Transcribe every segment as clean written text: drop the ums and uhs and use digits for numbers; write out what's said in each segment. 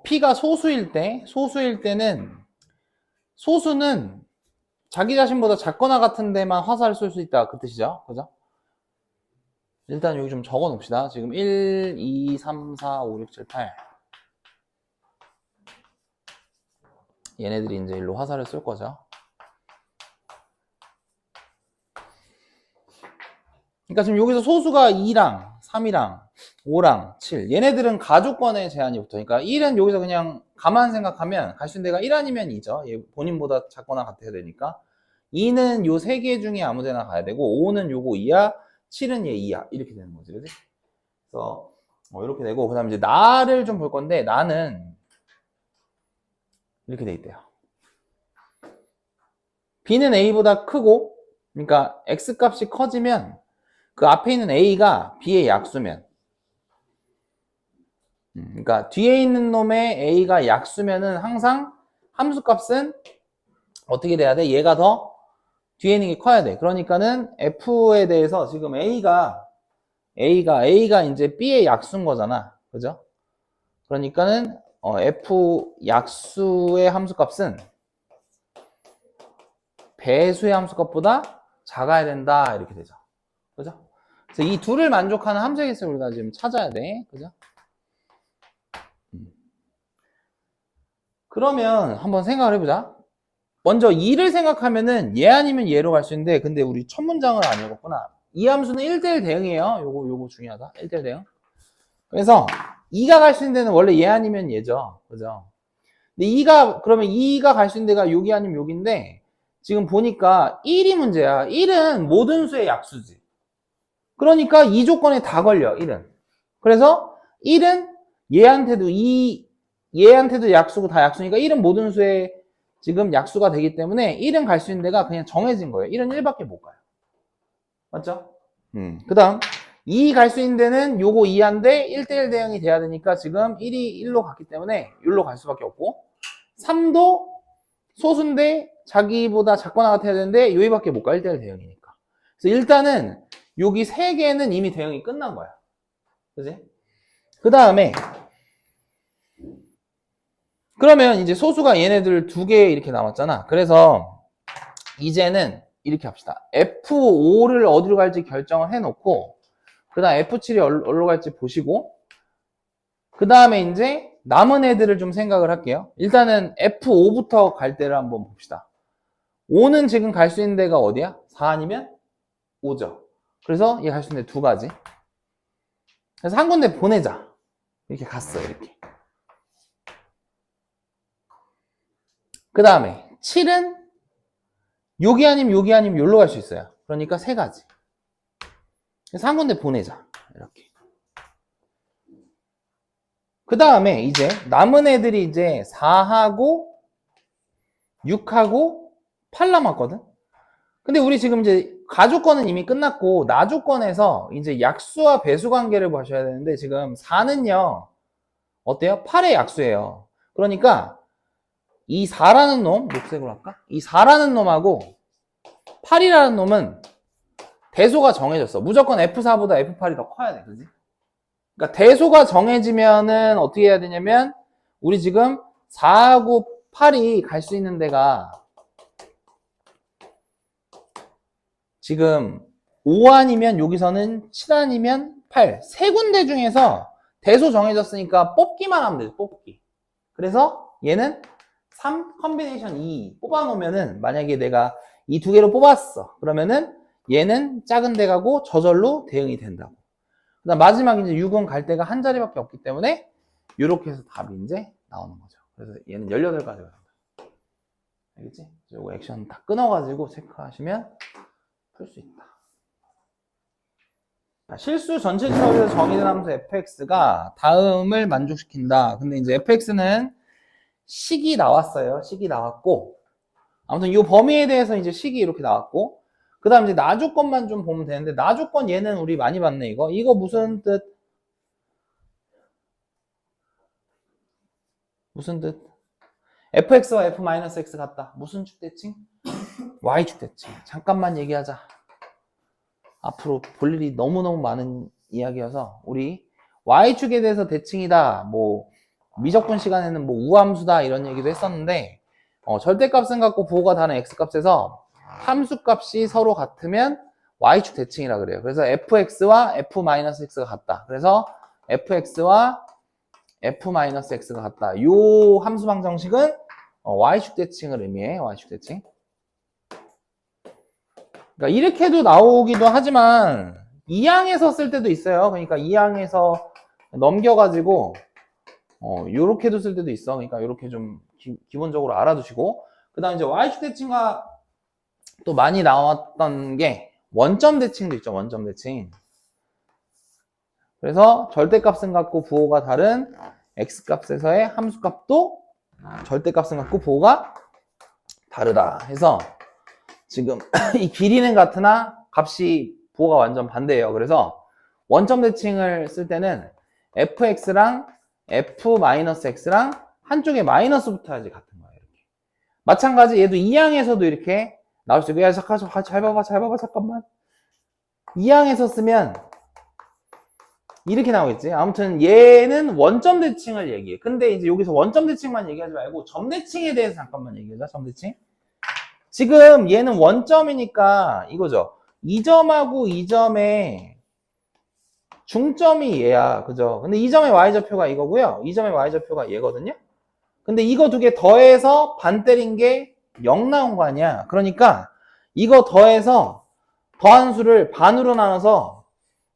P가 소수일 때는 소수는 자기 자신보다 작거나 같은 데만 화살을 쏠 수 있다 그 뜻이죠. 그죠? 일단 여기 좀 적어 놓읍시다. 지금 1, 2, 3, 4, 5, 6, 7, 8 얘네들이 이제 일로 화살을 쏠 거죠. 그러니까 지금 여기서 소수가 2랑 3이랑 5랑 7 얘네들은 가족권에 제한이 붙어. 그러니까 1은 여기서 그냥 가만 생각하면 갈 수 있는 데가 1 아니면 2죠. 얘 본인보다 작거나 같아야 되니까 2는 요 세 개 중에 아무 데나 가야 되고 5는 요거 2야 7은 얘 2야 이렇게 되는 거지. 그치? 그래서 이렇게 되고 그 다음에 이제 나를 좀 볼 건데 나는 이렇게 돼 있대요. B는 A보다 크고 그러니까 X 값이 커지면 그 앞에 있는 A가 B의 약수면 그러니까 뒤에 있는 놈의 A가 약수면은 항상 함수 값은 어떻게 돼야 돼? 얘가 더 뒤에 있는 게 커야 돼. 그러니까는 F에 대해서 지금 A가 이제 B의 약수인 거잖아. 그죠? 그러니까는 F 약수의 함수 값은 배수의 함수 값보다 작아야 된다. 이렇게 되죠. 그죠? 그래서 이 둘을 만족하는 함수의 개수를 우리가 지금 찾아야 돼. 그죠? 그러면 한번 생각을 해보자. 먼저 2를 생각하면은 얘 아니면 얘로 갈 수 있는데 근데 우리 첫 문장을 안 읽었구나. 이 함수는 1대1 대응이에요. 요거 중요하다. 1대1 대응. 그래서 2가 갈 수 있는 데는 원래 얘 아니면 얘죠. 그죠? 근데 그러면 2가 갈 수 있는 데가 여기 아니면 여기인데 지금 보니까 1이 문제야. 1은 모든 수의 약수지. 그러니까 이 조건에 다 걸려. 1은. 그래서 1은 얘한테도 약수고 다 약수니까 1은 모든 수의 지금 약수가 되기 때문에 1은 갈 수 있는 데가 그냥 정해진 거예요. 1은 1밖에 못 가요. 맞죠? 그 다음 2 갈 수 있는 데는 요거 2한데 1대1 대응이 돼야 되니까 지금 1이 1로 갔기 때문에 1로 갈 수밖에 없고 3도 소수인데 자기보다 작거나 같아야 되는데 여기밖에 못 가. 1대1 대응이니까. 그래서 일단은 여기 3개는 이미 대응이 끝난 거야. 그지? 그 다음에 그러면 이제 소수가 얘네들 2개 이렇게 남았잖아. 그래서 이제는 이렇게 합시다. F5를 어디로 갈지 결정을 해놓고 그 다음 F7이 어디로 갈지 보시고 그 다음에 이제 남은 애들을 좀 생각을 할게요. 일단은 F5부터 갈 때를 한번 봅시다. 5는 지금 갈 수 있는 데가 어디야? 4 아니면 5죠. 그래서 얘 갈 수 있는 데 2가지. 그래서 한 군데 보내자. 이렇게 갔어요. 이렇게. 그 다음에 7은 여기 아니면 여기로 갈 수 있어요. 그러니까 3가지. 그래서 한 군데 보내자. 이렇게. 그 다음에 이제 남은 애들이 이제 4하고 6하고 8 남았거든. 근데 우리 지금 이제 가조건은 이미 끝났고 나조건에서 이제 약수와 배수 관계를 보셔야 되는데 지금 4는요 어때요? 8의 약수예요. 그러니까 이 4라는 놈 녹색으로 할까? 이 4라는 놈하고 8이라는 놈은 대소가 정해졌어. 무조건 F4보다 F8이 더 커야 돼. 그지? 그러니까 대소가 정해지면은 어떻게 해야 되냐면 우리 지금 4하고 8이 갈 수 있는 데가 지금 5 아니면 여기서는 7 아니면 8 세 군데 중에서 대소 정해졌으니까 뽑기만 하면 되죠. 뽑기. 그래서 얘는 3 컨비네이션 2 뽑아놓으면은 만약에 내가 이 두 개로 뽑았어. 그러면은 얘는 작은 데 가고 저절로 대응이 된다고. 그다음 마지막 이제 6은 갈 데가 한 자리밖에 없기 때문에 이렇게 해서 답이 이제 나오는 거죠. 그래서 얘는 18가지가 된다. 알겠지? 요거 액션 다 끊어가지고 체크하시면 풀 수 있다. 실수 전체 지점에서 정의된 함수 fx가 다음을 만족시킨다. 근데 이제 fx는 식이 나왔어요. 식이 나왔고 아무튼 이 범위에 대해서 이제 식이 이렇게 나왔고 그 다음 이제 나조건만 좀 보면 되는데 나조건 얘는 우리 많이 봤네. 이거 무슨 뜻? 무슨 뜻? fx와 f-x 같다. 무슨 축대칭? y축 대칭. 잠깐만 얘기하자. 앞으로 볼 일이 너무너무 많은 이야기여서 우리 y축에 대해서 대칭이다. 뭐 미적분 시간에는 뭐 우함수다 이런 얘기도 했었는데 절대값은 같고 부호가 다른 x값에서 함수값이 서로 같으면 y축 대칭이라 그래요. 그래서 fx와 f-x가 같다. 그래서 fx와 f-x가 같다. 요 함수 방정식은 y축 대칭을 의미해. y축 대칭. 그러니까 이렇게도 나오기도 하지만 2항에서 쓸 때도 있어요. 그러니까 2항에서 넘겨가지고 요렇게도 쓸 때도 있어. 그러니까 요렇게 좀 기본적으로 알아두시고, 그 다음에 이제 y축 대칭과 또 많이 나왔던 게 원점 대칭도 있죠. 원점 대칭. 그래서 절대값은 같고 부호가 다른 x값에서의 함수값도 절대값은 같고 부호가 다르다 해서 지금 이 길이는 같으나 값이 부호가 완전 반대예요. 그래서 원점 대칭을 쓸 때는 fx랑 f-x랑 한쪽에 마이너스 붙어야지 같은 거예요. 이렇게. 마찬가지 얘도 2항에서도 이렇게 나올 수 있고, 야 잠깐 잘 봐봐 잠깐만. 2항에서 쓰면 이렇게 나오겠지. 아무튼 얘는 원점 대칭을 얘기해. 근데 이제 여기서 원점 대칭만 얘기하지 말고 점 대칭에 대해서 잠깐만 얘기하자. 점 대칭. 지금 얘는 원점이니까 이거죠. 이 점하고 이 점의 중점이 얘야. 그죠? 근데 이 점의 y좌표가 이거고요. 이 점의 y좌표가 얘거든요. 근데 이거 두 개 더해서 반 때린 게 0 나온 거 아니야. 그러니까 이거 더해서 더한 수를 반으로 나눠서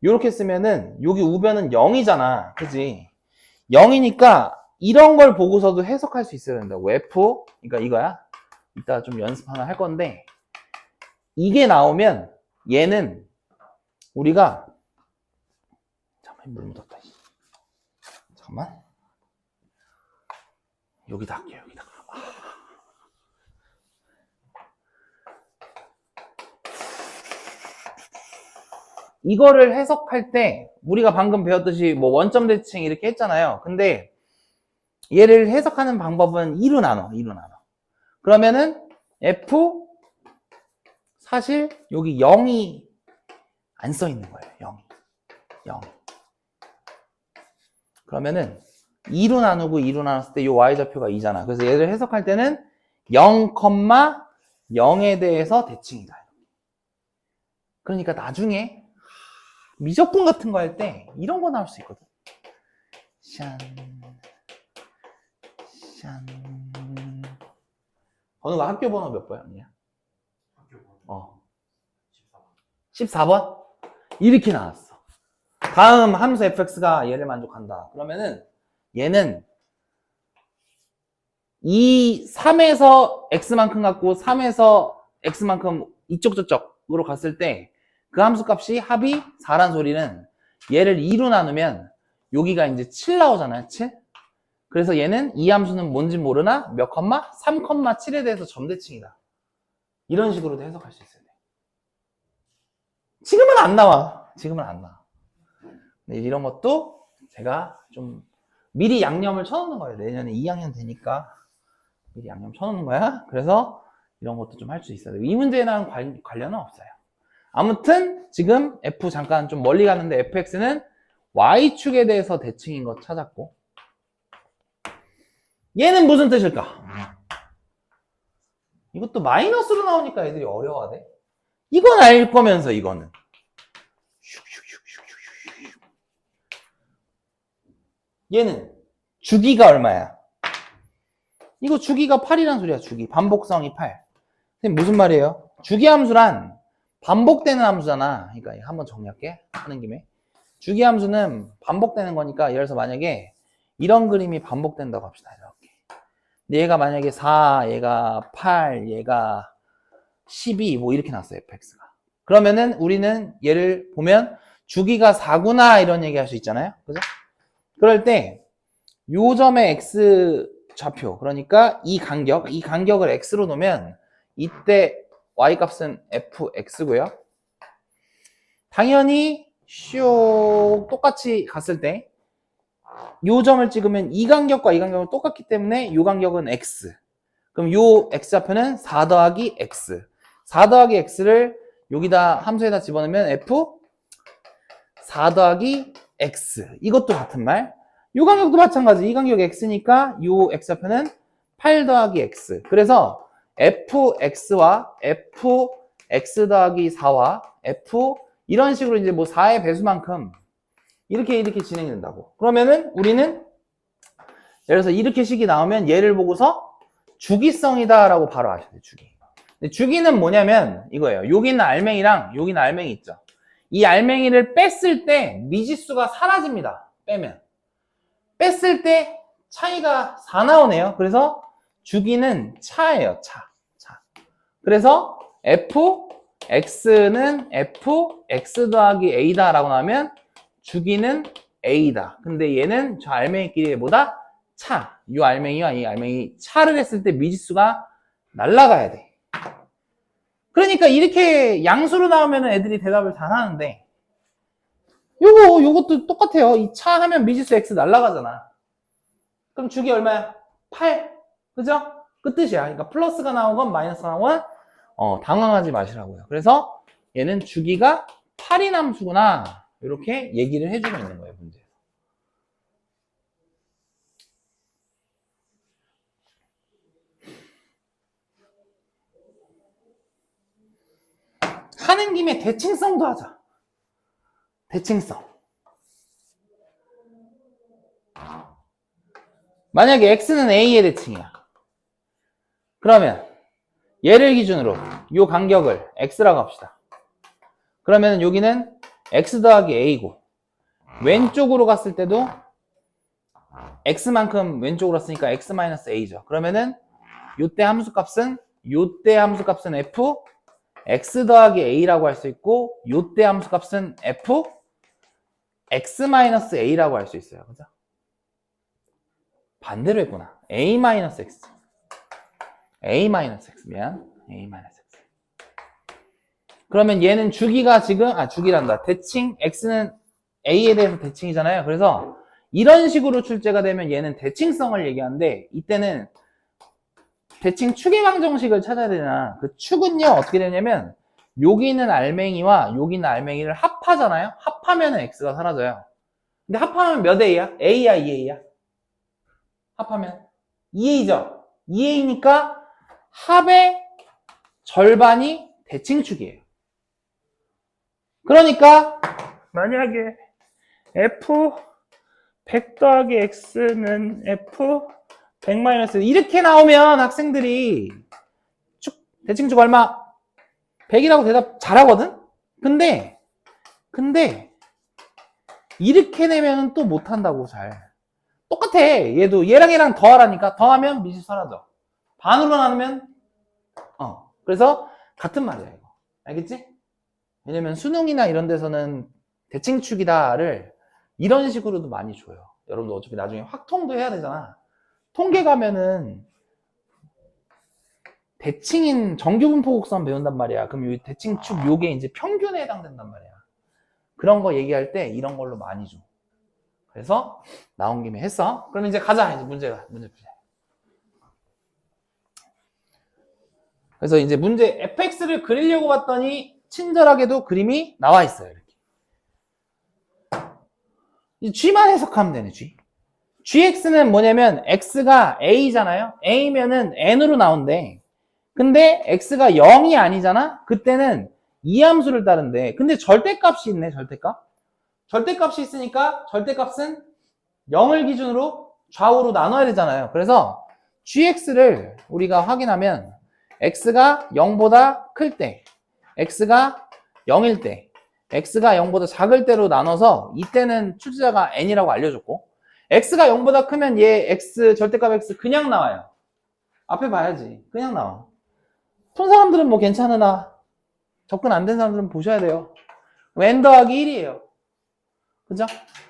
이렇게 쓰면은 여기 우변은 0이잖아. 그지? 0이니까 이런 걸 보고서도 해석할 수 있어야 된다고. F, 그러니까 이거야. 이따 좀 연습 하나 할 건데, 이게 나오면 얘는 우리가 잠깐만, 물 묻었다. 잠깐만. 여기다 할게요. 여기다가. 이거를 해석할 때 우리가 방금 배웠듯이 뭐 원점 대칭 이렇게 했잖아요. 근데 얘를 해석하는 방법은 2로 나눠. 그러면은 F 사실 여기 0이 안 써 있는 거예요. 0. 그러면은 2로 나누고 2로 나눴을 때 이 y좌표가 2잖아. 그래서 얘를 해석할 때는 0,0에 대해서 대칭이다. 그러니까 나중에 미적분 같은 거 할 때 이런 거 나올 수 있거든. 짠. 번호가 학교 번호 몇 번이야? 학교 번호 14번? 이렇게 나왔어. 다음 함수 fx가 얘를 만족한다. 그러면은 얘는 이 3에서 x만큼 갖고 3에서 x만큼 이쪽 저쪽으로 갔을 때 그 함수 값이 합이 4란 소리는 얘를 2로 나누면 여기가 이제 7 나오잖아요. 7. 그래서 얘는 이 함수는 뭔지 모르나 몇 컴마? 3,7에 대해서 점대칭이다. 이런 식으로도 해석할 수 있어요. 지금은 안 나와. 네, 이런 것도 제가 좀 미리 양념을 쳐놓는 거예요. 내년에 2학년 되니까 미리 양념 쳐놓는 거야. 그래서 이런 것도 좀 할 수 있어요. 이 문제랑 관련은 없어요. 아무튼 지금 F 잠깐 좀 멀리 가는데 fx는 y축에 대해서 대칭인 거 찾았고, 얘는 무슨 뜻일까? 이것도 마이너스로 나오니까 애들이 어려워하대. 이건 알 거면서 이거는 얘는 주기가 얼마야? 이거 주기가 8이란 소리야. 주기 반복성이 8. 선생님 무슨 말이에요? 주기함수란 반복되는 함수잖아. 그러니까 한번 정리할게. 하는 김에 주기함수는 반복되는 거니까, 예를 들어서 만약에 이런 그림이 반복된다고 합시다. 이렇게. 근데 얘가 만약에 4, 얘가 8, 얘가 12 뭐 이렇게 났어요. fx가. 그러면은 우리는 얘를 보면 주기가 4구나 이런 얘기 할 수 있잖아요. 그죠? 그럴 때 요 점의 x 좌표, 그러니까 이 간격을 x로 놓으면 이때 y값은 fx고요. 당연히 슉 똑같이 갔을 때 요 점을 찍으면 이 간격과 이 간격은 똑같기 때문에 요 간격은 x. 그럼 요 x좌표는 4 더하기 x. 4 더하기 x를 여기다 함수에다 집어넣으면 f 4 더하기 x. 이것도 같은 말. 요 간격도 마찬가지. 이 간격 x니까 요 x좌표는 8 더하기 x. 그래서 fx와 fx 더하기 4와 f 이런 식으로 이제 뭐 4의 배수만큼 이렇게 진행이 된다고. 그러면은 우리는 예를 들어서 이렇게 식이 나오면 얘를 보고서 주기성이다 라고 바로 아셔야 돼요. 주기. 근데 주기는 뭐냐면 이거예요. 여기 있는 알맹이랑 여기 있는 알맹이 있죠. 이 알맹이를 뺐을 때 미지수가 사라집니다. 빼면. 뺐을 때 차이가 4 나오네요. 그래서 주기는 차예요. 차. 그래서 fx는 fx 더하기 a다 라고 나오면 주기는 a다. 근데 얘는 저 알맹이끼리 뭐다? 차. 이 알맹이와 이 알맹이 차를 했을 때 미지수가 날아가야 돼. 그러니까 이렇게 양수로 나오면 애들이 대답을 다 하는데 요것도 똑같아요. 이 차 하면 미지수 x 날아가잖아. 그럼 주기 얼마야? 8. 그죠? 그 뜻이야. 그러니까 플러스가 나오건 마이너스가 나오건 당황하지 마시라고요. 그래서 얘는 주기가 8인 함수구나. 이렇게 얘기를 해주고 있는 거예요. 문제. 하는 김에 대칭성도 하자. 대칭성. 만약에 x는 a의 대칭이야. 그러면 얘를 기준으로 이 간격을 x라고 합시다. 그러면 여기는 x 더하기 a고 왼쪽으로 갔을 때도 x만큼 왼쪽으로 갔으니까 x-a죠. 그러면은 요때 함수값은 f x 더하기 a라고 할 수 있고 요때 함수값은 f x-a라고 할 수 있어요. 그죠? 반대로 했구나. a-x 미안. a-x. 그러면 얘는 주기가 지금 주기란다. 대칭 x는 a에 대해서 대칭이잖아요. 그래서 이런 식으로 출제가 되면 얘는 대칭성을 얘기하는데 이때는 대칭 추계방정식을 찾아야 되잖아. 그 축은요 어떻게 되냐면 여기 있는 알맹이와 여기 있는 알맹이를 합하잖아요. 합하면 x가 사라져요. 근데 합하면 몇 a야? a야 2a야? 합하면 2a죠. 2a니까 합의 절반이 대칭축이에요. 그러니까 만약에 f 100 더하기 x는 f 100 이렇게 나오면 학생들이 대칭축 얼마? 100이라고 대답 잘하거든? 근데 이렇게 내면 또 못한다고 잘. 똑같아. 얘랑 더하라니까. 더하면 미지수 사라져. 반으로 나누면 그래서 같은 말이야 이거. 알겠지? 왜냐면 수능이나 이런 데서는 대칭축이다를 이런 식으로도 많이 줘요. 여러분도 어차피 나중에 확통도 해야 되잖아. 통계 가면은 대칭인 정규분포 곡선 배운단 말이야. 그럼 이 대칭축 요게 이제 평균에 해당된단 말이야. 그런 거 얘기할 때 이런 걸로 많이 줘. 그래서 나온 김에 했어. 그럼 이제 가자. 이제 문제 풀자. 그래서 이제 문제 fx를 그리려고 봤더니 친절하게도 그림이 나와 있어요. 이렇게. g만 해석하면 되네. gx는 뭐냐면 x가 a잖아요. a면은 n으로 나온대. 근데 x가 0이 아니잖아. 그때는 이 함수를 따른대. 근데 절대값이 있네. 절대값이 있으니까 절대값은 0을 기준으로 좌우로 나눠야 되잖아요. 그래서 gx를 우리가 확인하면 x가 0보다 클 때, x가 0일 때, x가 0보다 작을 때로 나눠서 이때는 출제자가 n이라고 알려줬고 x가 0보다 크면 얘 x 절대값 x 그냥 나와요. 앞에 봐야지. 그냥 나와. 푼 사람들은 뭐 괜찮으나 접근 안 된 사람들은 보셔야 돼요. n 더하기 1이에요. 그죠?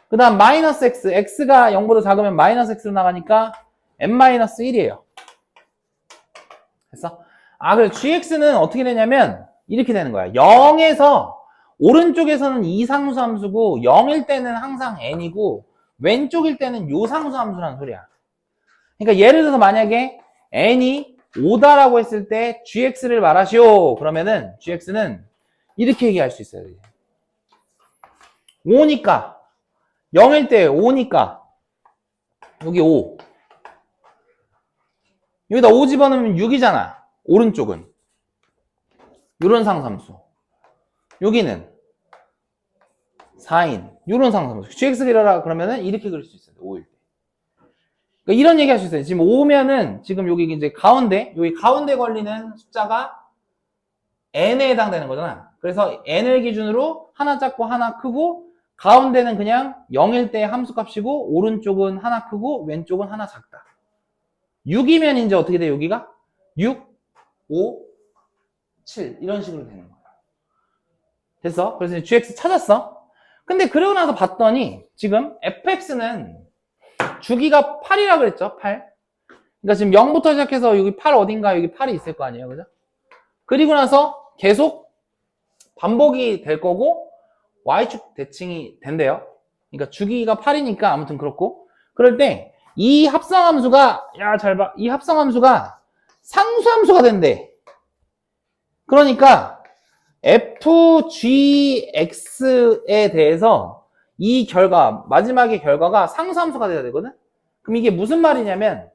그 다음 마이너스 x, x가 0보다 작으면 마이너스 x로 나가니까 n-1이에요. 됐어? 그래서 gx는 어떻게 되냐면 이렇게 되는 거야. 0에서 오른쪽에서는 이 상수 함수고 0일 때는 항상 n이고 왼쪽일 때는 요 상수 함수라는 소리야. 그러니까 예를 들어서 만약에 n이 5다라고 했을 때 gx를 말하시오. 그러면은 gx는 이렇게 얘기할 수 있어요. 5니까 0일 때 5니까 여기 5. 여기다 5 집어넣으면 6이잖아. 오른쪽은. 요런 상수함수. 여기는 4인. 요런 상수함수. gx 그려라 그러면은 이렇게 그릴 수 있어요. 5일 때. 그러니까 이런 얘기 할 수 있어요. 지금 5면은 지금 여기 이제 가운데, 여기 가운데 걸리는 숫자가 n에 해당되는 거잖아. 그래서 n을 기준으로 하나 작고 하나 크고, 가운데는 그냥 0일 때 함수값이고, 오른쪽은 하나 크고, 왼쪽은 하나 작다. 6이면 이제 어떻게 돼, 여기가? 6, 5, 7. 이런 식으로 되는 거야. 됐어? 그래서 이제 gx 찾았어. 근데 그러고 나서 봤더니, 지금 fx는 주기가 8이라 그랬죠? 8. 그러니까 지금 0부터 시작해서 여기 8 어딘가 여기 8이 있을 거 아니에요? 그죠? 그리고 나서 계속 반복이 될 거고 y축 대칭이 된대요. 그러니까 주기가 8이니까 아무튼 그렇고, 그럴 때 이 합성함수가, 야, 잘 봐. 이 합성함수가 상수함수가 된대. 그러니까 fgx에 대해서 이 결과, 마지막의 결과가 상수함수가 돼야 되거든? 그럼 이게 무슨 말이냐면,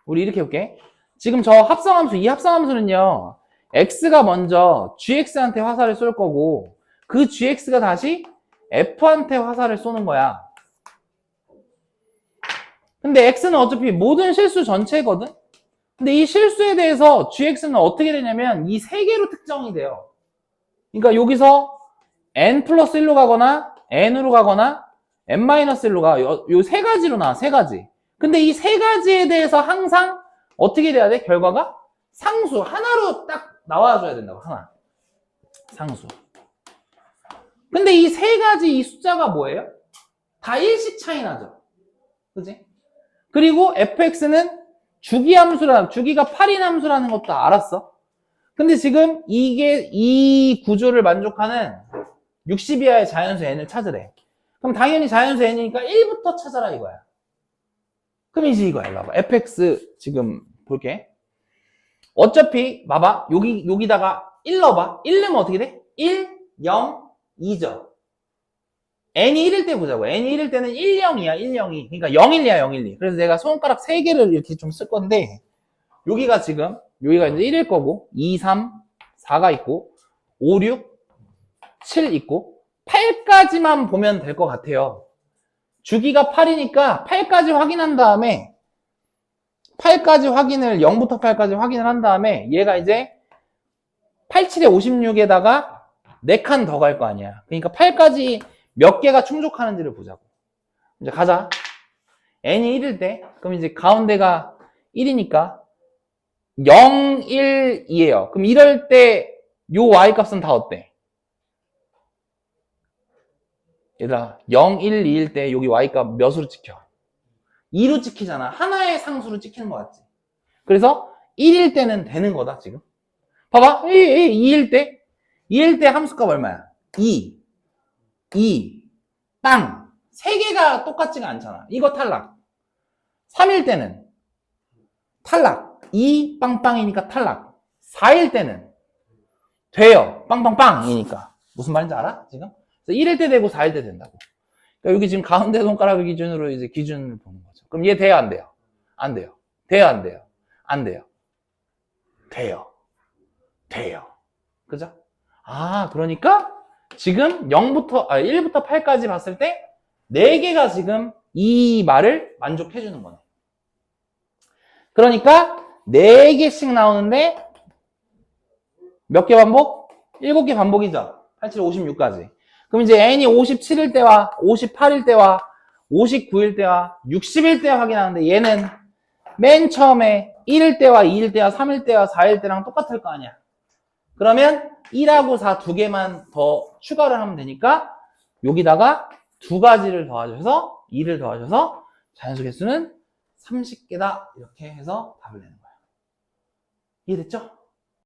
우리 이렇게 해볼게. 지금 저 합성함수, 이 합성함수는요, x가 먼저 gx한테 화살을 쏠 거고, 그 gx가 다시 f한테 화살을 쏘는 거야. 근데 x는 어차피 모든 실수 전체거든? 근데 이 실수에 대해서 gx는 어떻게 되냐면, 이 세 개로 특정이 돼요. 그러니까 여기서 n 플러스 1로 가거나, n으로 가거나, n-1로 가. 요 세 가지로 나와, 세 가지. 근데 이 세 가지에 대해서 항상 어떻게 돼야 돼? 결과가 상수 하나로 딱 나와줘야 된다고. 하나. 상수. 근데 이 세 가지 이 숫자가 뭐예요? 다 1씩 차이 나죠. 그지? 그리고 fx는 주기가 8인 함수라는 것도 알았어. 근데 지금 이게 이 구조를 만족하는 60 이하의 자연수 n을 찾으래. 그럼 당연히 자연수 n이니까 1부터 찾아라 이거야. 그럼 이제 이거야. 일로 와봐. fx 지금 볼게. 어차피 봐봐. 여기다가 1 넣어봐. 1 넣으면 어떻게 돼? 1, 0, 2죠. n이 1일 때 보자고. n이 1일 때는 1, 0이야. 1, 0이. 그러니까 0, 1, 2야. 0, 1, 2. 그래서 내가 손가락 3개를 이렇게 좀 쓸 건데, 여기가 이제 1일 거고, 2, 3, 4가 있고, 5, 6, 7 있고, 8까지만 보면 될 것 같아요. 주기가 8이니까 8까지 확인한 다음에 8까지 확인을 0부터 8까지 확인을 한 다음에 얘가 이제 87에 56에다가 4칸 더 갈 거 아니야. 그러니까 8까지 몇 개가 충족하는지를 보자고. 이제 가자. n이 1일 때 그럼 이제 가운데가 1이니까 0, 1, 2예요. 그럼 이럴 때 요 y 값은 다 어때? 얘들아 0, 1, 2일 때 여기 y값 몇으로 찍혀? 2로 찍히잖아. 하나의 상수로 찍히는 거 같지? 그래서 1일 때는 되는 거다 지금. 봐봐. 2일 때 2일 때 함수값 얼마야? 2 빵. 3개가 똑같지가 않잖아. 이거 탈락. 3일 때는 탈락. 2 빵빵이니까 탈락. 4일 때는 돼요. 빵빵빵이니까. 무슨 말인지 알아? 지금? 1일 때 되고 4일 때 된다고. 그러니까 여기 지금 가운데 손가락을 기준으로 이제 기준을 보는 거죠. 그럼 얘 돼요, 안 돼요? 안 돼요. 돼요, 안 돼요? 안 돼요. 돼요. 돼요. 그죠? 아, 그러니까 지금 1부터 8까지 봤을 때 4개가 지금 이 말을 만족해 주는 거네. 그러니까 4개씩 나오는데 몇 개 반복? 7개 반복이죠. 87, 56까지. 그럼 이제 n이 57일 때와 58일 때와 59일 때와 60일 때 확인하는데 얘는 맨 처음에 1일 때와 2일 때와 3일 때와 4일 때랑 똑같을 거 아니야. 그러면 1하고 4 두 개만 더 추가를 하면 되니까 여기다가 2가지를 더하셔서 2를 더하셔서 자연수 개수는 30개다. 이렇게 해서 답을 내는 거야. 이해됐죠?